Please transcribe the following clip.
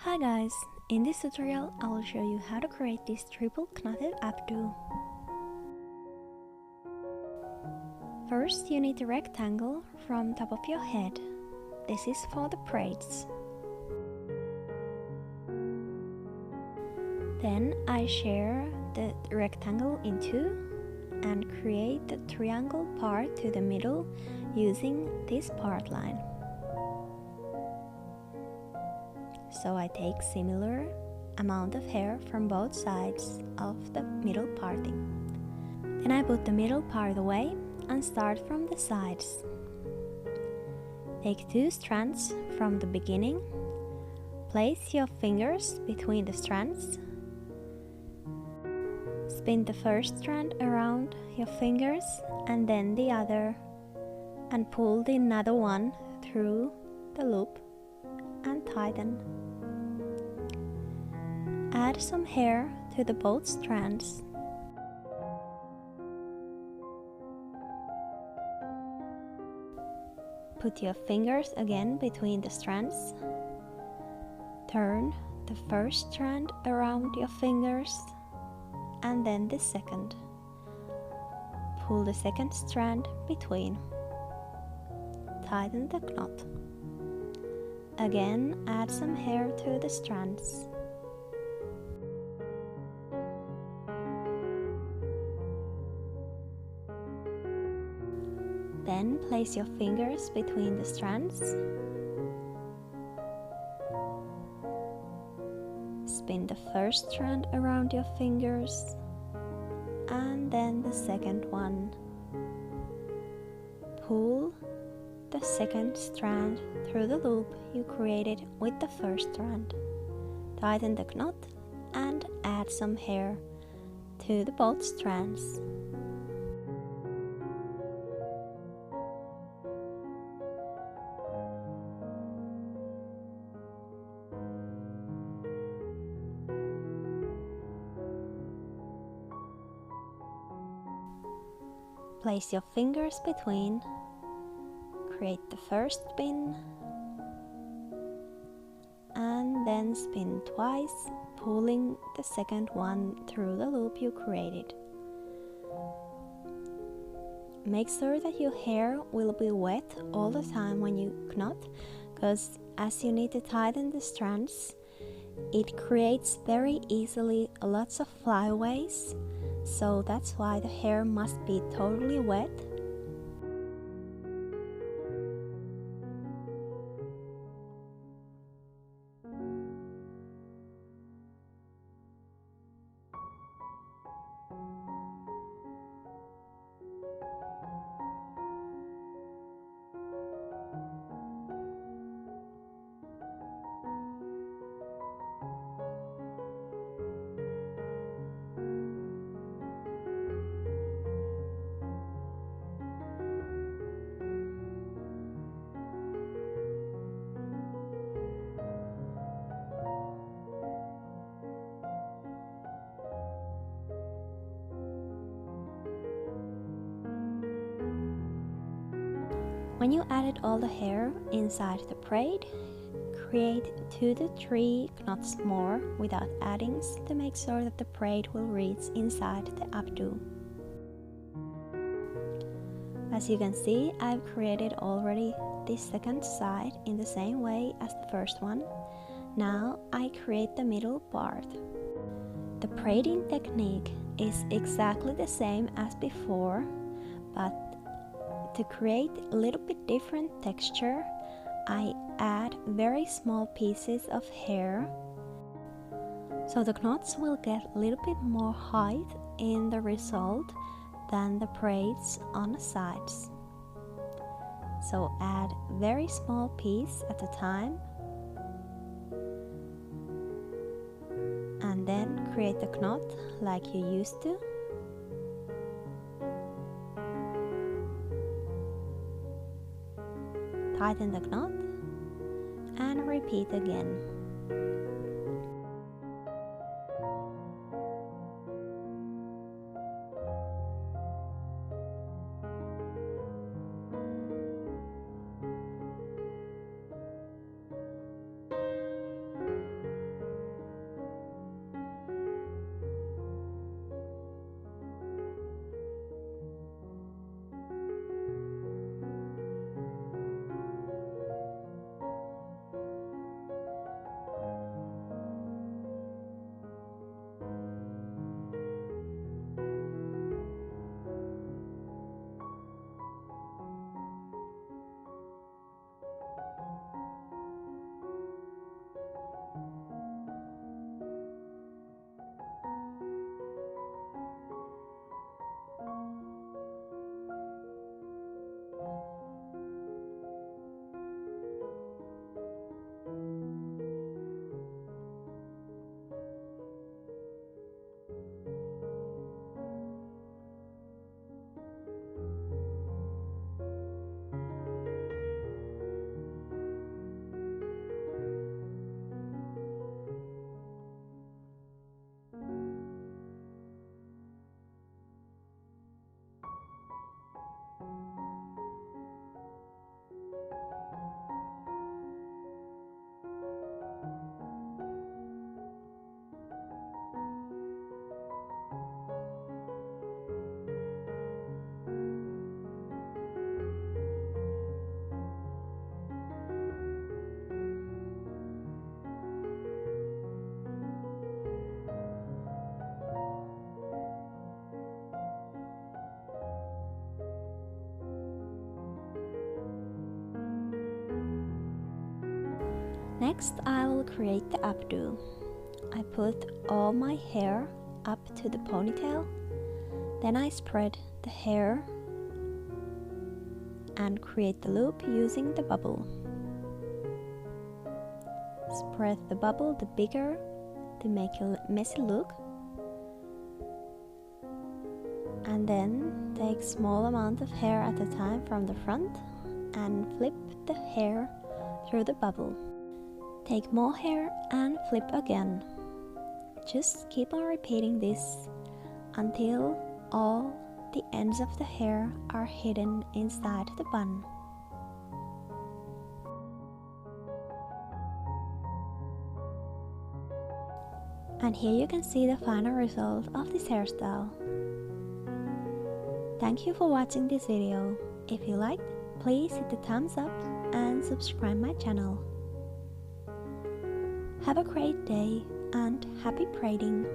Hi guys, in this tutorial I will show you how to create this triple knotted updo. First you need a rectangle from top of your head. This is for the braids. Then I share the rectangle in two and create the triangle part to the middle using this part line. So I take similar amount of hair from both sides of the middle parting. Then I put the middle part away and start from the sides. Take two strands from the beginning. Place your fingers between the strands. Spin the first strand around your fingers and then the other, and pull the another one through the loop and tighten. Add some hair to the both strands. Put your fingers again between the strands. Turn the first strand around your fingers and then the second. Pull the second strand between. Tighten the knot. Again, add some hair to the strands. Then place your fingers between the strands. Spin the first strand around your fingers and then the second one. Pull the second strand through the loop you created with the first strand. Tighten the knot and add some hair to the both strands. Place your fingers between, create the first spin, and then spin twice, pulling the second one through the loop you created. Make sure that your hair will be wet all the time when you knot, because as you need to tighten the strands, it creates very easily lots of flyaways. So that's why the hair must be totally wet. When you added all the hair inside the braid, create 2 to 3 knots more without addings to make sure that the braid will reach inside the updo. As you can see, I've created already the second side in the same way as the first one. Now I create the middle part. The braiding technique is exactly the same as before, but to create a little bit different texture, I add very small pieces of hair, so the knots will get a little bit more height in the result than the braids on the sides. So add very small piece at a time, and then create the knot like you used to. Tighten the knot and repeat again. Next, I will create the updo. I put all my hair up to the ponytail, then I spread the hair and create the loop using the bubble. Spread the bubble the bigger to make a messy look, and then take small amount of hair at a time from the front and flip the hair through the bubble. Take more hair and flip again. Just keep on repeating this until all the ends of the hair are hidden inside the bun. And here you can see the final result of this hairstyle. Thank you for watching this video. If you liked, please hit the thumbs up and subscribe my channel. Have a great day and happy braiding!